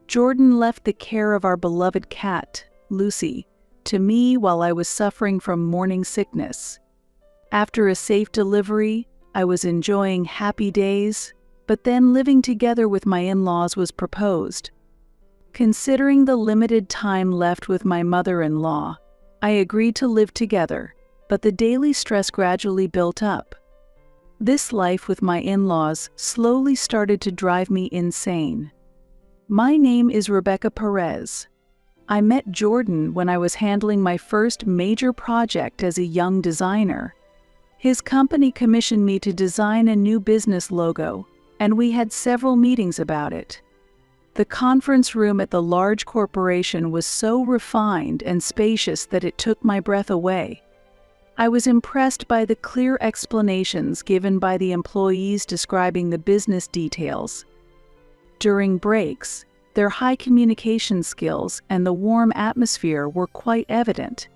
Jordan left the care of our beloved cat, Lucy, to me while I was suffering from morning sickness. After a safe delivery, I was enjoying happy days, but then living together with my in-laws was proposed. Considering the limited time left with my mother-in-law, I agreed to live together, but the daily stress gradually built up. This life with my in-laws slowly started to drive me insane. My name is Rebecca Perez. I met Jordan when I was handling my first major project as a young designer. His company commissioned me to design a new business logo, and we had several meetings about it. The conference room at the large corporation was so refined and spacious that it took my breath away. I was impressed by the clear explanations given by the employees describing the business details. During breaks, their high communication skills and the warm atmosphere were quite evident.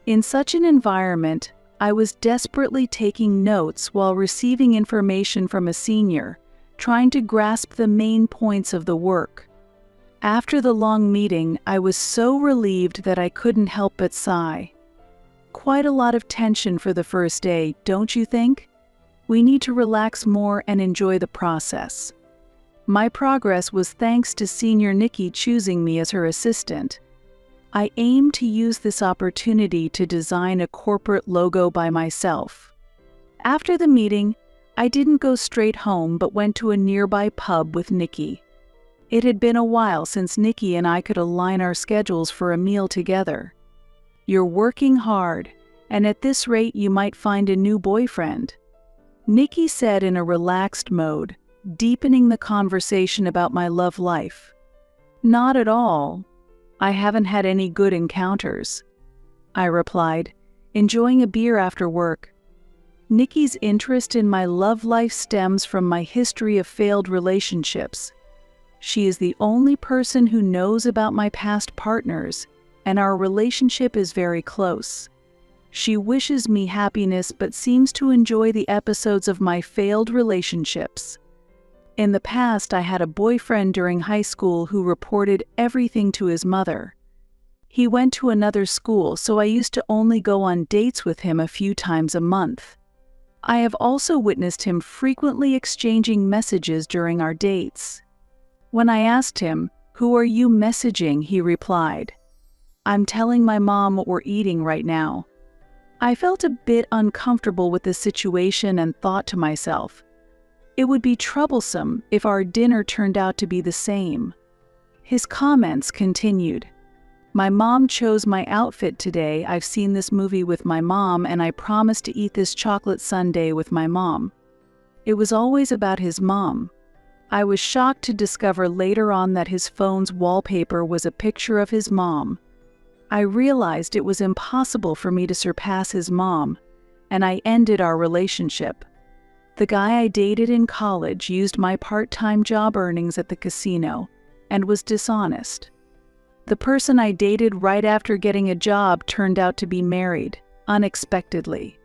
In such an environment, I was desperately taking notes while receiving information from a senior, trying to grasp the main points of the work. After the long meeting, I was so relieved that I couldn't help but sigh. Quite a lot of tension for the first day, don't you think? We need to relax more and enjoy the process. My progress was thanks to Senior Nikki choosing me as her assistant. I aim to use this opportunity to design a corporate logo by myself. After the meeting, I didn't go straight home but went to a nearby pub with Nikki. It had been a while since Nikki and I could align our schedules for a meal together. "You're working hard, and at this rate you might find a new boyfriend," Nikki said in a relaxed mode, deepening the conversation about my love life. "Not at all. I haven't had any good encounters," I replied, enjoying a beer after work. Nikki's interest in my love life stems from my history of failed relationships. She is the only person who knows about my past partners, and our relationship is very close. She wishes me happiness but seems to enjoy the episodes of my failed relationships. In the past, I had a boyfriend during high school who reported everything to his mother. He went to another school, so I used to only go on dates with him a few times a month. I have also witnessed him frequently exchanging messages during our dates. When I asked him, "Who are you messaging?" he replied, "I'm telling my mom what we're eating right now." I felt a bit uncomfortable with the situation and thought to myself, it would be troublesome if our dinner turned out to be the same. His comments continued. "My mom chose my outfit today. I've seen this movie with my mom, and I promised to eat this chocolate sundae with my mom." It was always about his mom. I was shocked to discover later on that his phone's wallpaper was a picture of his mom. I realized it was impossible for me to surpass his mom, and I ended our relationship. The guy I dated in college used my part-time job earnings at the casino and was dishonest. The person I dated right after getting a job turned out to be married, unexpectedly.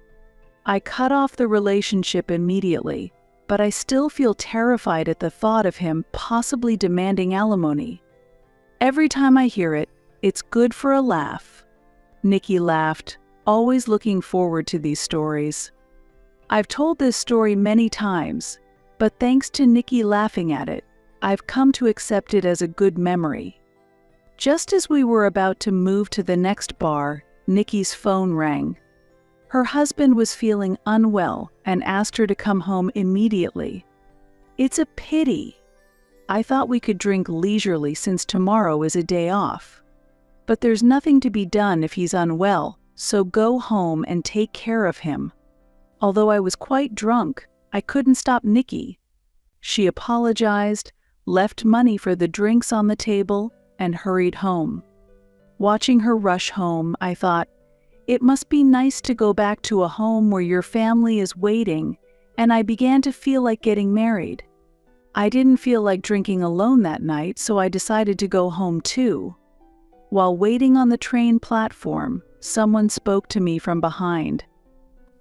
I cut off the relationship immediately, but I still feel terrified at the thought of him possibly demanding alimony. Every time I hear it, it's good for a laugh. Nikki laughed, always looking forward to these stories. I've told this story many times, but thanks to Nikki laughing at it, I've come to accept it as a good memory. Just as we were about to move to the next bar, Nikki's phone rang. Her husband was feeling unwell and asked her to come home immediately. It's a pity. I thought we could drink leisurely since tomorrow is a day off. But there's nothing to be done if he's unwell, so go home and take care of him. Although I was quite drunk, I couldn't stop Nikki. She apologized, left money for the drinks on the table, and hurried home. Watching her rush home, I thought, it must be nice to go back to a home where your family is waiting, and I began to feel like getting married. I didn't feel like drinking alone that night, so I decided to go home too. While waiting on the train platform, someone spoke to me from behind.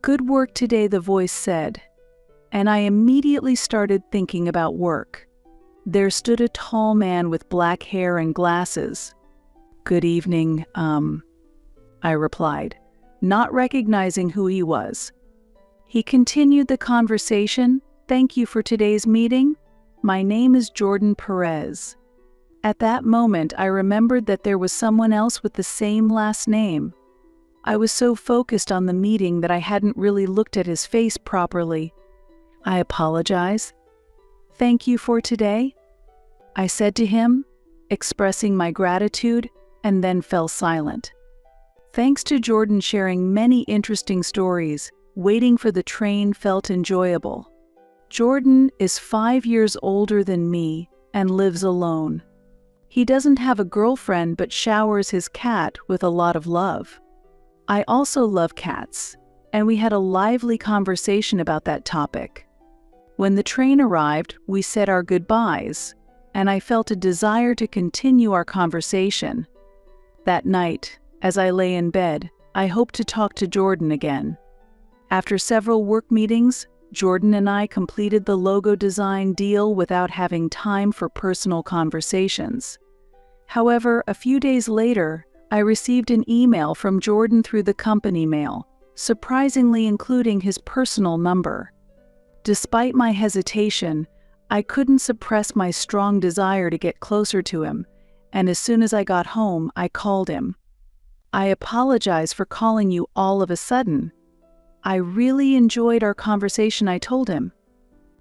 "Good work today," the voice said, and I immediately started thinking about work. There stood a tall man with black hair and glasses. "Good evening, I replied, not recognizing who he was. He continued the conversation. "Thank you for today's meeting. My name is Jordan Perez." At that moment, I remembered that there was someone else with the same last name. I was so focused on the meeting that I hadn't really looked at his face properly. "I apologize. Thank you for today," I said to him, expressing my gratitude, and then fell silent. Thanks to Jordan sharing many interesting stories, waiting for the train felt enjoyable. Jordan is 5 years older than me and lives alone. He doesn't have a girlfriend but showers his cat with a lot of love. I also love cats, and we had a lively conversation about that topic. When the train arrived, we said our goodbyes, and I felt a desire to continue our conversation. That night, as I lay in bed, I hoped to talk to Jordan again. After several work meetings, Jordan and I completed the logo design deal without having time for personal conversations. However, a few days later, I received an email from Jordan through the company mail, surprisingly including his personal number. Despite my hesitation, I couldn't suppress my strong desire to get closer to him, and as soon as I got home, I called him. "I apologize for calling you all of a sudden. I really enjoyed our conversation," I told him.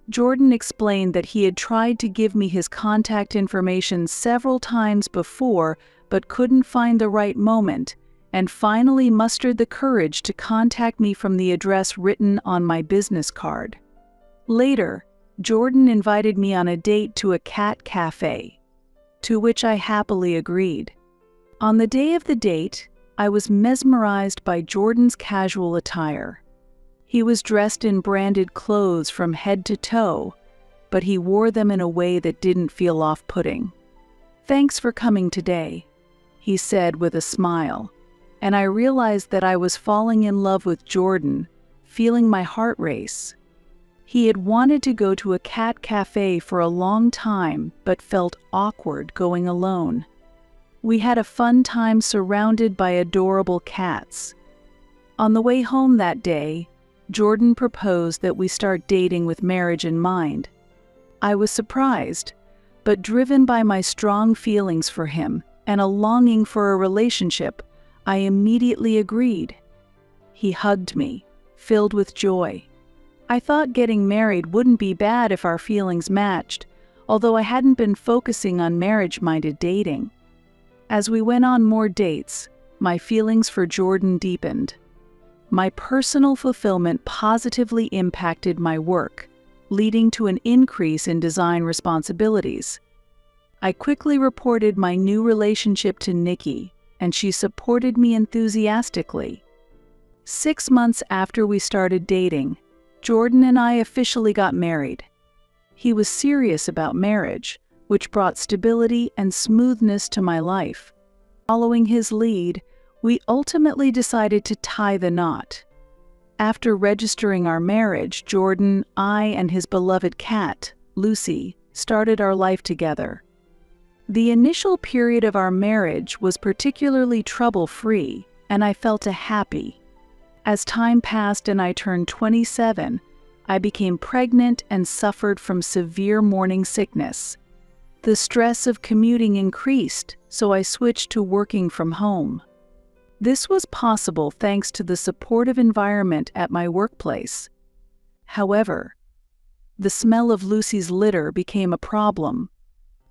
Jordan explained that he had tried to give me his contact information several times before but couldn't find the right moment, and finally mustered the courage to contact me from the address written on my business card. Later, Jordan invited me on a date to a cat cafe, to which I happily agreed. On the day of the date, I was mesmerized by Jordan's casual attire. He was dressed in branded clothes from head to toe, but he wore them in a way that didn't feel off-putting. "Thanks for coming today," he said with a smile, and I realized that I was falling in love with Jordan, feeling my heart race. He had wanted to go to a cat cafe for a long time, but felt awkward going alone. We had a fun time surrounded by adorable cats. On the way home that day, Jordan proposed that we start dating with marriage in mind. I was surprised, but driven by my strong feelings for him and a longing for a relationship, I immediately agreed. He hugged me, filled with joy. I thought getting married wouldn't be bad if our feelings matched, although I hadn't been focusing on marriage-minded dating. As we went on more dates, my feelings for Jordan deepened. My personal fulfillment positively impacted my work, leading to an increase in design responsibilities. I quickly reported my new relationship to Nikki, and she supported me enthusiastically. 6 months after we started dating, Jordan and I officially got married. He was serious about marriage, which brought stability and smoothness to my life. Following his lead, we ultimately decided to tie the knot. After registering our marriage, Jordan, I, and his beloved cat, Lucy, started our life together. The initial period of our marriage was particularly trouble-free, and I felt happy. As time passed and I turned 27, I became pregnant and suffered from severe morning sickness. The stress of commuting increased, so I switched to working from home. This was possible thanks to the supportive environment at my workplace. However, the smell of Lucy's litter became a problem.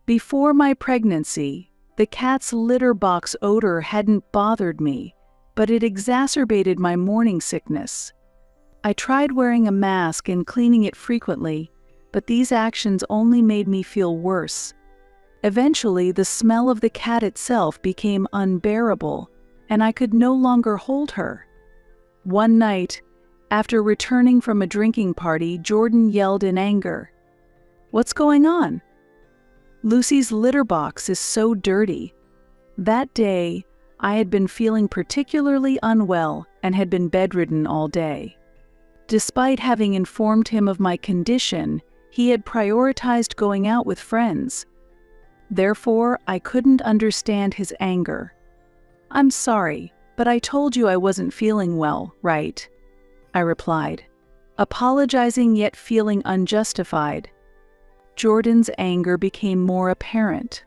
Before my pregnancy, the cat's litter box odor hadn't bothered me, but it exacerbated my morning sickness. I tried wearing a mask and cleaning it frequently, but these actions only made me feel worse. Eventually, the smell of the cat itself became unbearable, and I could no longer hold her. One night, after returning from a drinking party, Jordan yelled in anger, "What's going on? Lucy's litter box is so dirty." That day, I had been feeling particularly unwell and had been bedridden all day. Despite having informed him of my condition, He had prioritized going out with friends. Therefore, I couldn't understand his anger. "I'm sorry, but I told you I wasn't feeling well, right?" I replied, apologizing yet feeling unjustified. Jordan's anger became more apparent.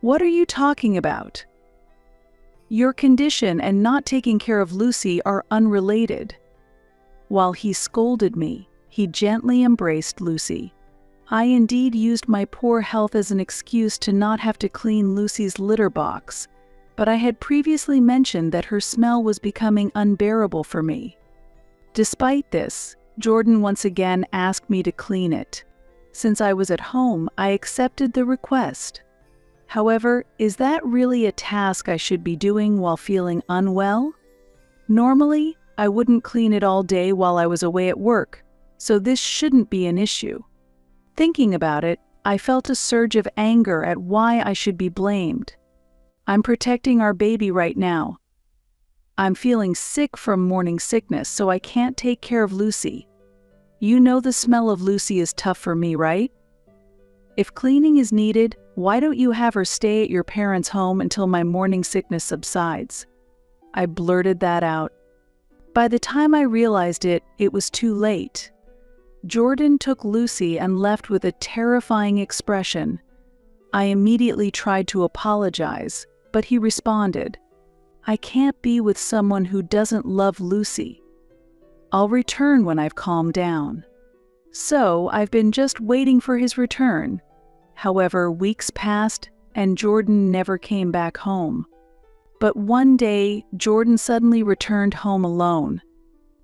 "What are you talking about? Your condition and not taking care of Lucy are unrelated." While he scolded me, he gently embraced Lucy. I indeed used my poor health as an excuse to not have to clean Lucy's litter box, but I had previously mentioned that her smell was becoming unbearable for me. Despite this, Jordan once again asked me to clean it. Since I was at home, I accepted the request. However, is that really a task I should be doing while feeling unwell? Normally, I wouldn't clean it all day while I was away at work, so this shouldn't be an issue. Thinking about it, I felt a surge of anger at why I should be blamed. I'm protecting our baby right now. I'm feeling sick from morning sickness, so I can't take care of Lucy. You know the smell of Lucy is tough for me, right? If cleaning is needed, why don't you have her stay at your parents' home until my morning sickness subsides? I blurted that out. By the time I realized it, it was too late. Jordan took Lucy and left with a terrifying expression. I immediately tried to apologize, but he responded, "I can't be with someone who doesn't love Lucy. I'll return when I've calmed down." So I've been just waiting for his return. However, weeks passed and Jordan never came back home. But one day, Jordan suddenly returned home alone.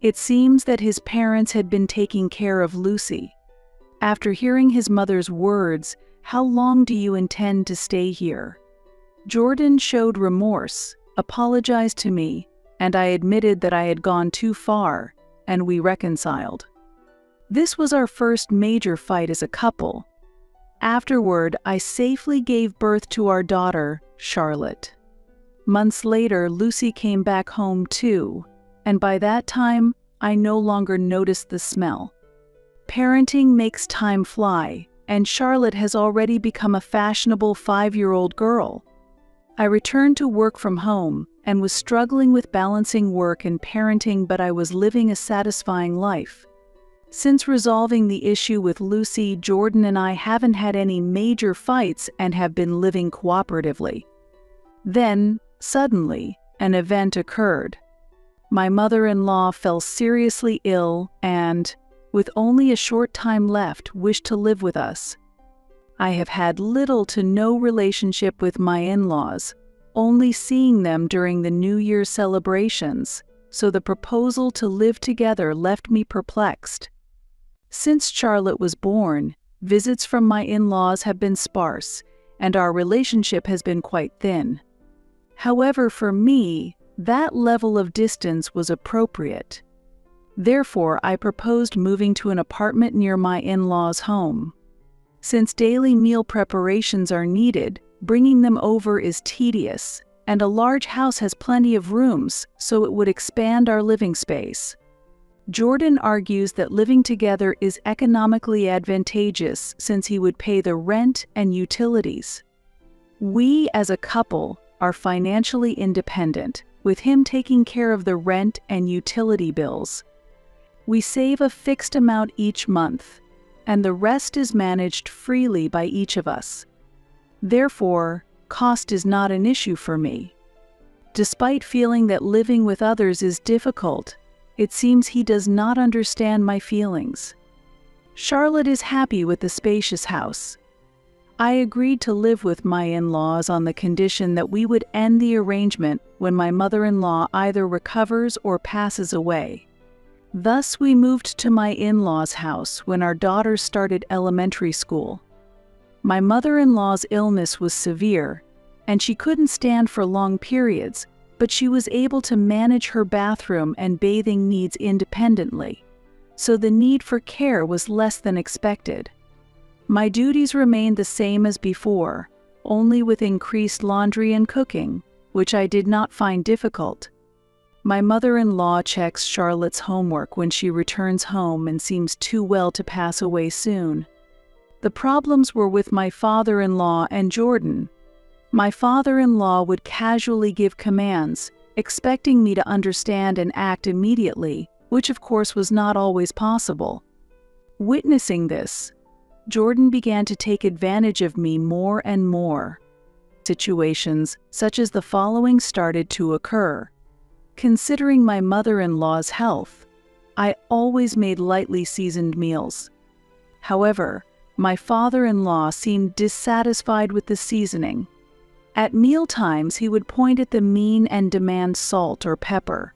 It seems that his parents had been taking care of Lucy. After hearing his mother's words, "How long do you intend to stay here?" Jordan showed remorse, apologized to me, and I admitted that I had gone too far, and we reconciled. This was our first major fight as a couple. Afterward, I safely gave birth to our daughter, Charlotte. Months later, Lucy came back home too, and by that time, I no longer noticed the smell. Parenting makes time fly, and Charlotte has already become a fashionable 5-year-old girl. I returned to work from home and was struggling with balancing work and parenting, but I was living a satisfying life. Since resolving the issue with Lucy, Jordan and I haven't had any major fights and have been living cooperatively. Then, suddenly, an event occurred. My mother-in-law fell seriously ill and, with only a short time left, wished to live with us. I have had little to no relationship with my in-laws, only seeing them during the New Year's celebrations, so the proposal to live together left me perplexed. Since Charlotte was born, visits from my in-laws have been sparse, and our relationship has been quite thin. However, for me, that level of distance was appropriate. Therefore, I proposed moving to an apartment near my in-laws' home. Since daily meal preparations are needed, bringing them over is tedious, and a large house has plenty of rooms, so it would expand our living space. Jordan argues that living together is economically advantageous since he would pay the rent and utilities. We, as a couple, are financially independent, with him taking care of the rent and utility bills. We save a fixed amount each month, and the rest is managed freely by each of us. Therefore, cost is not an issue for me. Despite feeling that living with others is difficult, it seems he does not understand my feelings. Charlotte is happy with the spacious house. I agreed to live with my in-laws on the condition that we would end the arrangement when my mother-in-law either recovers or passes away. Thus, we moved to my in-laws' house when our daughter started elementary school. My mother-in-law's illness was severe, and she couldn't stand for long periods, but she was able to manage her bathroom and bathing needs independently, so the need for care was less than expected. My duties remained the same as before, only with increased laundry and cooking, which I did not find difficult. My mother-in-law checks Charlotte's homework when she returns home and seems too well to pass away soon. The problems were with my father-in-law and Jordan. My father-in-law would casually give commands, expecting me to understand and act immediately, which of course was not always possible. Witnessing this, Jordan began to take advantage of me more and more. Situations such as the following started to occur. Considering my mother-in-law's health, I always made lightly seasoned meals. However, my father-in-law seemed dissatisfied with the seasoning. At mealtimes, he would point at the mean and demand salt or pepper.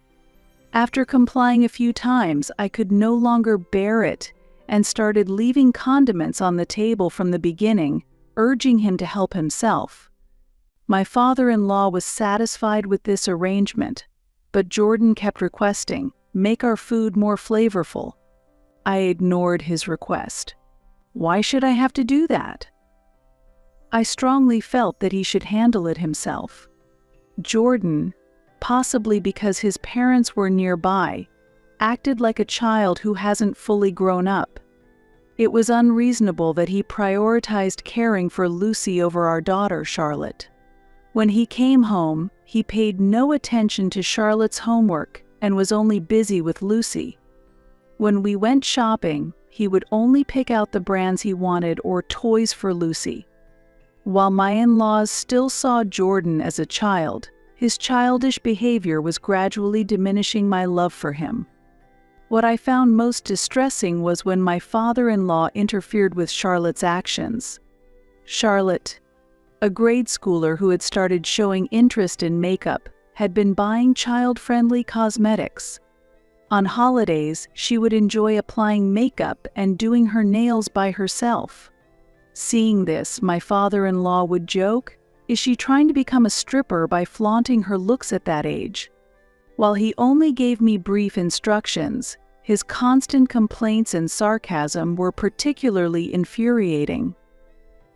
After complying a few times, I could no longer bear it and started leaving condiments on the table from the beginning, urging him to help himself. My father-in-law was satisfied with this arrangement, but Jordan kept requesting, "Make our food more flavorful." I ignored his request. Why should I have to do that? I strongly felt that he should handle it himself. Jordan, possibly because his parents were nearby, acted like a child who hasn't fully grown up. It was unreasonable that he prioritized caring for Lucy over our daughter, Charlotte. When he came home, he paid no attention to Charlotte's homework and was only busy with Lucy. When we went shopping, he would only pick out the brands he wanted or toys for Lucy. While my in-laws still saw Jordan as a child, his childish behavior was gradually diminishing my love for him. What I found most distressing was when my father-in-law interfered with Charlotte's actions. Charlotte, a grade schooler who had started showing interest in makeup, had been buying child-friendly cosmetics. On holidays, she would enjoy applying makeup and doing her nails by herself. Seeing this, my father-in-law would joke, "Is she trying to become a stripper by flaunting her looks at that age?" While he only gave me brief instructions, his constant complaints and sarcasm were particularly infuriating.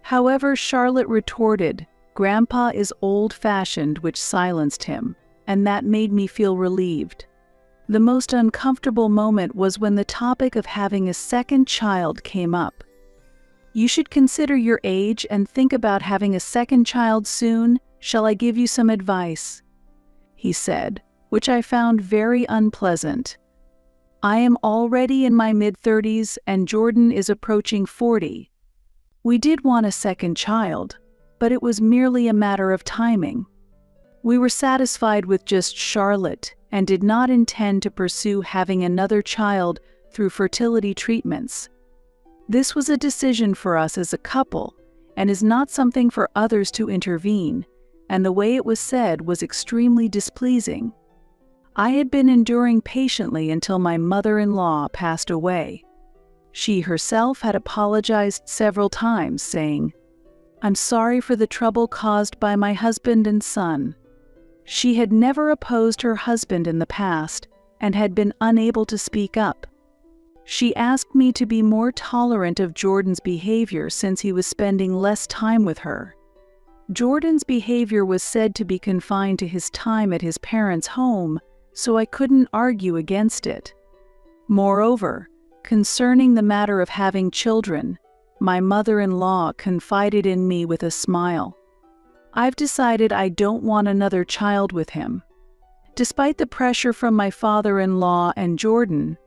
However, Charlotte retorted, "Grandpa is old-fashioned," which silenced him, and that made me feel relieved. The most uncomfortable moment was when the topic of having a second child came up. "You should consider your age and think about having a second child soon. Shall I give you some advice?" he said, which I found very unpleasant. I am already in my mid-30s and Jordan is approaching 40. We did want a second child, but it was merely a matter of timing. We were satisfied with just Charlotte and did not intend to pursue having another child through fertility treatments. This was a decision for us as a couple and is not something for others to intervene, and the way it was said was extremely displeasing. I had been enduring patiently until my mother-in-law passed away. She herself had apologized several times, saying, "I'm sorry for the trouble caused by my husband and son." She had never opposed her husband in the past and had been unable to speak up. She asked me to be more tolerant of Jordan's behavior since he was spending less time with her. Jordan's behavior was said to be confined to his time at his parents' home, so I couldn't argue against it. Moreover, concerning the matter of having children, my mother-in-law confided in me with a smile. "I've decided I don't want another child with him." Despite the pressure from my father-in-law and Jordan,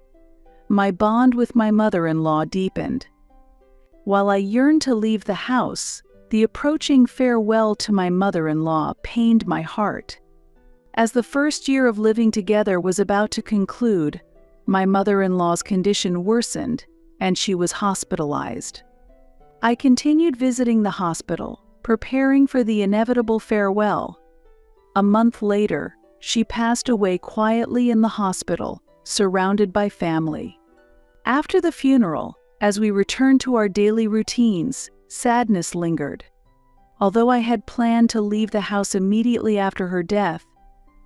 my bond with my mother-in-law deepened. While I yearned to leave the house, the approaching farewell to my mother-in-law pained my heart. As the first year of living together was about to conclude, my mother-in-law's condition worsened, and she was hospitalized. I continued visiting the hospital, preparing for the inevitable farewell. A month later, she passed away quietly in the hospital, surrounded by family. After the funeral, as we returned to our daily routines, sadness lingered. Although I had planned to leave the house immediately after her death,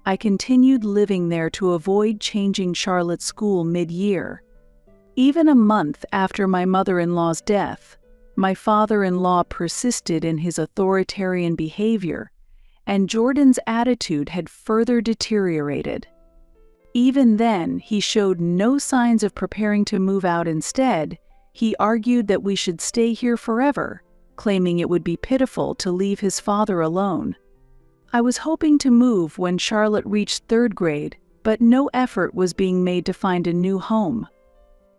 I continued living there to avoid changing Charlotte's school mid-year. Even a month after my mother-in-law's death, my father-in-law persisted in his authoritarian behavior, and Jordan's attitude had further deteriorated. Even then, he showed no signs of preparing to move out. Instead, He argued that we should stay here forever, claiming it would be pitiful to leave his father alone. I was hoping to move when Charlotte reached 3rd grade, but no effort was being made to find a new home.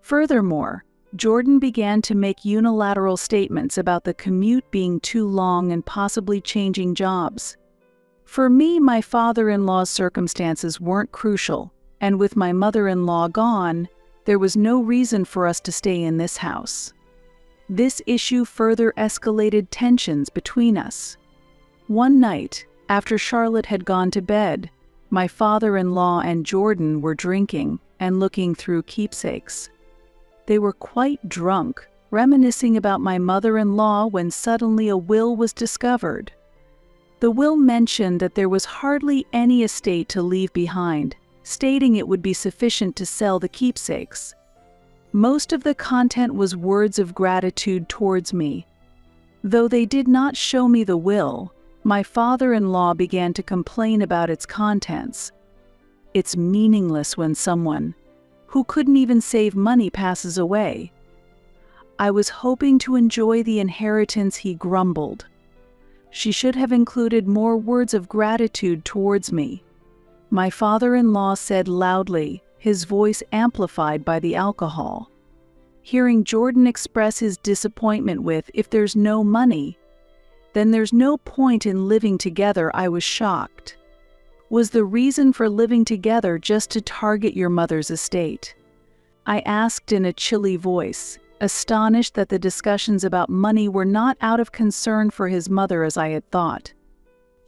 Furthermore, Jordan began to make unilateral statements about the commute being too long and possibly changing jobs. For me, my father-in-law's circumstances weren't crucial, and with my mother-in-law gone, there was no reason for us to stay in this house. This issue further escalated tensions between us. One night, after Charlotte had gone to bed, my father-in-law and Jordan were drinking and looking through keepsakes. They were quite drunk, reminiscing about my mother-in-law when suddenly a will was discovered. The will mentioned that there was hardly any estate to leave behind, stating it would be sufficient to sell the keepsakes. Most of the content was words of gratitude towards me. Though they did not show me the will, my father-in-law began to complain about its contents. It's meaningless when someone who couldn't even save money passes away. I was hoping to enjoy the inheritance, he grumbled. She should have included more words of gratitude towards me. My father-in-law said loudly, his voice amplified by the alcohol. Hearing Jordan express his disappointment with, "If there's no money, then there's no point in living together," I was shocked. Was the reason for living together just to target your mother's estate? I asked in a chilly voice, astonished that the discussions about money were not out of concern for his mother as I had thought.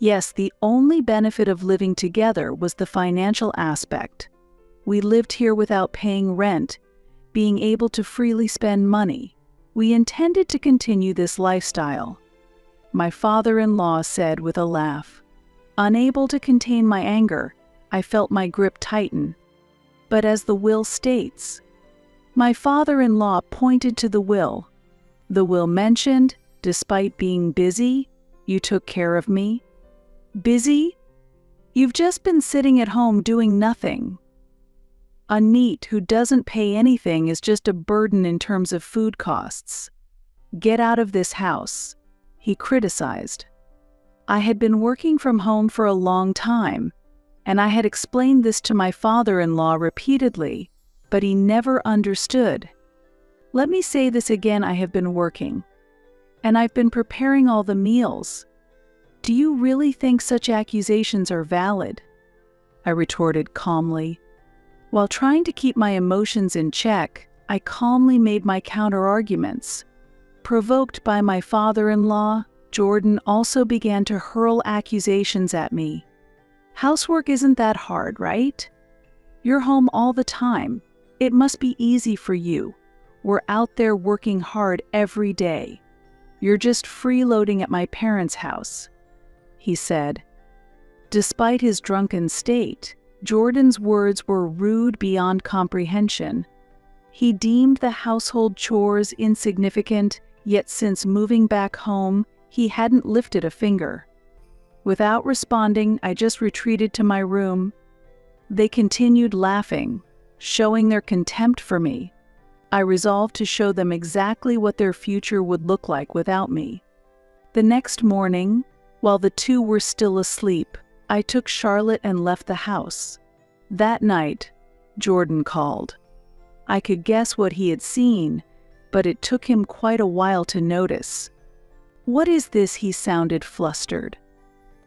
Yes, the only benefit of living together was the financial aspect. We lived here without paying rent, being able to freely spend money. We intended to continue this lifestyle, my father-in-law said with a laugh. Unable to contain my anger, I felt my grip tighten. But as the will states, my father-in-law pointed to the will. The will mentioned, despite being busy, you took care of me. Busy? You've just been sitting at home doing nothing. A NEET who doesn't pay anything is just a burden in terms of food costs. Get out of this house, he criticized. I had been working from home for a long time, and I had explained this to my father-in-law repeatedly, but he never understood. Let me say this again, I have been working, and I've been preparing all the meals. Do you really think such accusations are valid? I retorted calmly. While trying to keep my emotions in check, I calmly made my counter-arguments. Provoked by my father-in-law, Jordan also began to hurl accusations at me. Housework isn't that hard, right? You're home all the time. It must be easy for you. We're out there working hard every day. You're just freeloading at my parents' house, he said. Despite his drunken state, Jordan's words were rude beyond comprehension. He deemed the household chores insignificant, yet since moving back home, he hadn't lifted a finger. Without responding, I just retreated to my room. They continued laughing, showing their contempt for me. I resolved to show them exactly what their future would look like without me. The next morning, while the two were still asleep, I took Charlotte and left the house. That night, Jordan called. I could guess what he had seen, but it took him quite a while to notice. "What is this?" he sounded flustered.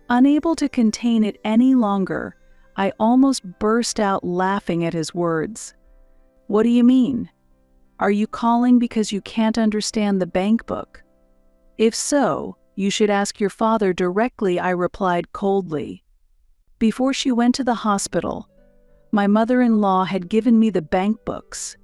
Unable to contain it any longer, I almost burst out laughing at his words. "What do you mean? Are you calling because you can't understand the bank book? If so, you should ask your father directly," I replied coldly. Before she went to the hospital, my mother-in-law had given me the bank books,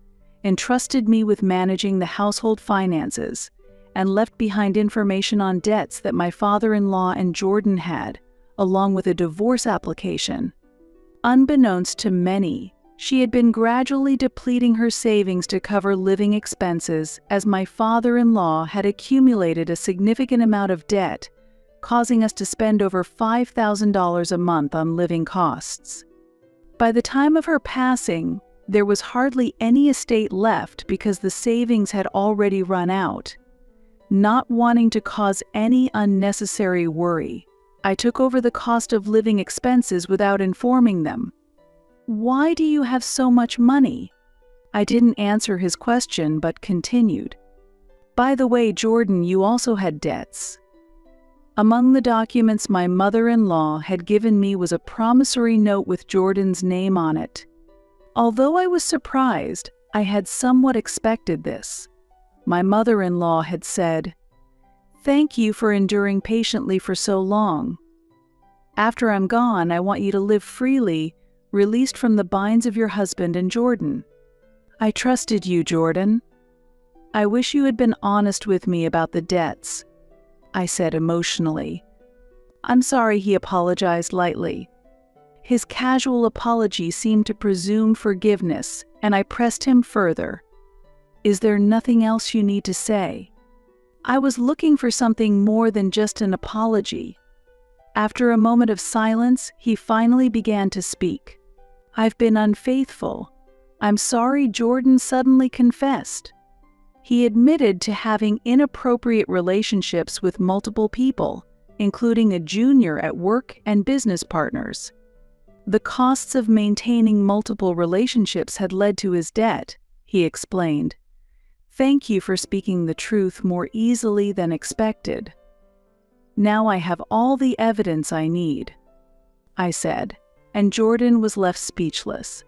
entrusted me with managing the household finances, and left behind information on debts that my father-in-law and Jordan had, along with a divorce application. Unbeknownst to many, she had been gradually depleting her savings to cover living expenses, as my father-in-law had accumulated a significant amount of debt, causing us to spend over $5,000 a month on living costs. By the time of her passing, There was hardly any estate left because the savings had already run out. Not wanting to cause any unnecessary worry, I took over the cost of living expenses without informing them. "Why do you have so much money?" I didn't answer his question but continued. "By the way, Jordan, you also had debts." Among the documents my mother-in-law had given me was a promissory note with Jordan's name on it. Although I was surprised, I had somewhat expected this. My mother-in-law had said, "Thank you for enduring patiently for so long. After I'm gone, I want you to live freely, released from the binds of your husband and Jordan. I trusted you, Jordan. I wish you had been honest with me about the debts," I said emotionally. "I'm sorry," he apologized lightly. His casual apology seemed to presume forgiveness, and I pressed him further. "Is there nothing else you need to say?" I was looking for something more than just an apology. After a moment of silence, he finally began to speak. "I've been unfaithful. I'm sorry," Jordan suddenly confessed. He admitted to having inappropriate relationships with multiple people, including a junior at work and business partners. The costs of maintaining multiple relationships had led to his debt, he explained. "Thank you for speaking the truth more easily than expected. Now I have all the evidence I need," I said, and Jordan was left speechless.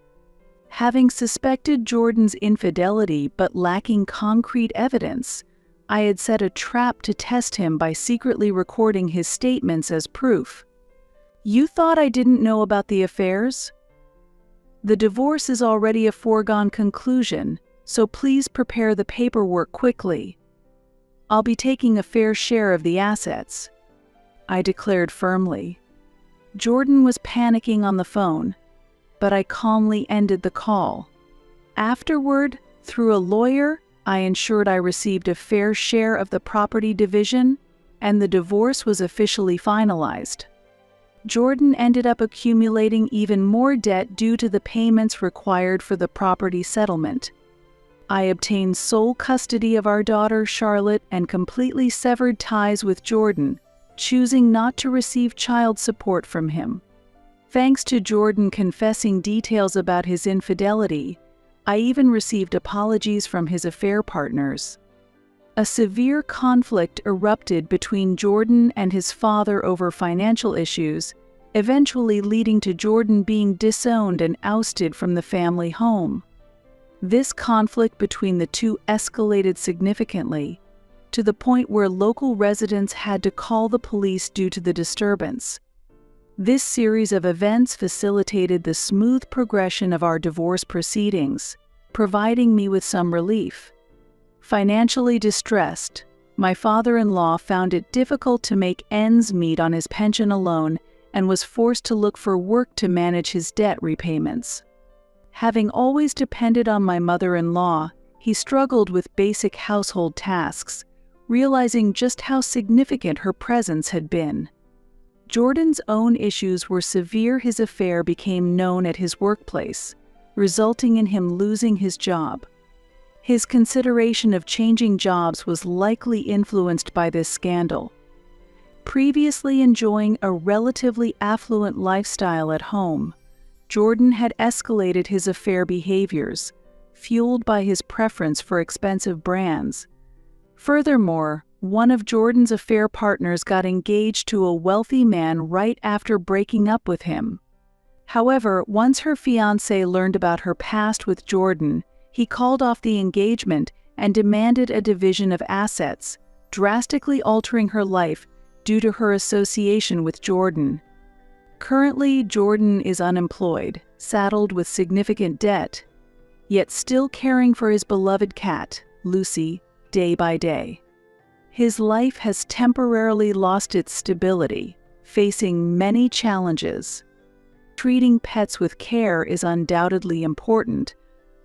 Having suspected Jordan's infidelity but lacking concrete evidence, I had set a trap to test him by secretly recording his statements as proof. "You thought I didn't know about the affairs? The divorce is already a foregone conclusion, so please prepare the paperwork quickly. I'll be taking a fair share of the assets," I declared firmly. Jordan was panicking on the phone, but I calmly ended the call. Afterward, through a lawyer, I ensured I received a fair share of the property division, and the divorce was officially finalized. Jordan ended up accumulating even more debt due to the payments required for the property settlement. I obtained sole custody of our daughter Charlotte and completely severed ties with Jordan, choosing not to receive child support from him. Thanks to Jordan confessing details about his infidelity, I even received apologies from his affair partners. A severe conflict erupted between Jordan and his father over financial issues, eventually leading to Jordan being disowned and ousted from the family home. This conflict between the two escalated significantly, to the point where local residents had to call the police due to the disturbance. This series of events facilitated the smooth progression of our divorce proceedings, providing me with some relief. Financially distressed, my father-in-law found it difficult to make ends meet on his pension alone and was forced to look for work to manage his debt repayments. Having always depended on my mother-in-law, he struggled with basic household tasks, realizing just how significant her presence had been. Jordan's own issues were severe. His affair became known at his workplace, resulting in him losing his job. His consideration of changing jobs was likely influenced by this scandal. Previously enjoying a relatively affluent lifestyle at home, Jordan had escalated his affair behaviors, fueled by his preference for expensive brands. Furthermore, one of Jordan's affair partners got engaged to a wealthy man right after breaking up with him. However, once her fiancé learned about her past with Jordan, he called off the engagement and demanded a division of assets, drastically altering her life due to her association with Jordan. Currently, Jordan is unemployed, saddled with significant debt, yet still caring for his beloved cat, Lucy, day by day. His life has temporarily lost its stability, facing many challenges. Treating pets with care is undoubtedly important,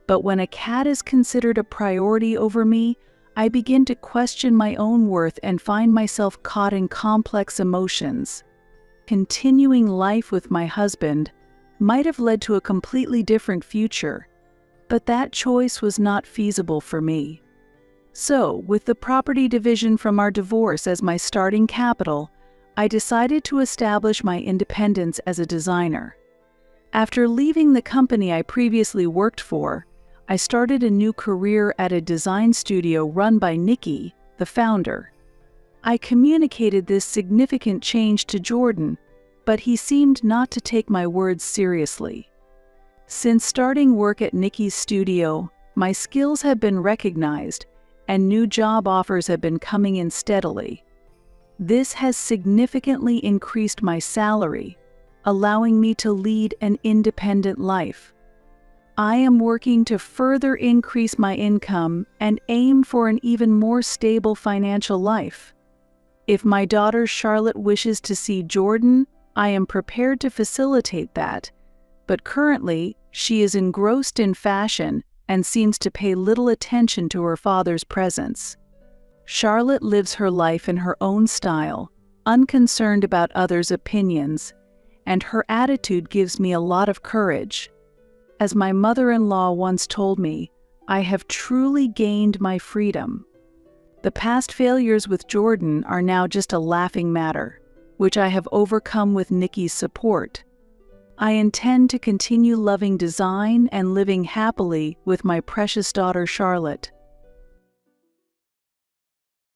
but when a cat is considered a priority over me, I begin to question my own worth and find myself caught in complex emotions. Continuing life with my husband might have led to a completely different future, But that choice was not feasible for me. So, with the property division from our divorce as my starting capital, I decided to establish my independence as a designer. After leaving the company I previously worked for, I started a new career at a design studio run by Nikki, the founder. I communicated this significant change to Jordan, but he seemed not to take my words seriously. Since starting work at Nikki's studio, my skills have been recognized and new job offers have been coming in steadily. This has significantly increased my salary, allowing me to lead an independent life. I am working to further increase my income and aim for an even more stable financial life. If my daughter Charlotte wishes to see Jordan, I am prepared to facilitate that, but currently she is engrossed in fashion and seems to pay little attention to her father's presence. Charlotte lives her life in her own style, unconcerned about others' opinions, and her attitude gives me a lot of courage. As my mother-in-law once told me, I have truly gained my freedom. The past failures with Jordan are now just a laughing matter, which I have overcome with Nikki's support. I intend to continue loving design and living happily with my precious daughter Charlotte.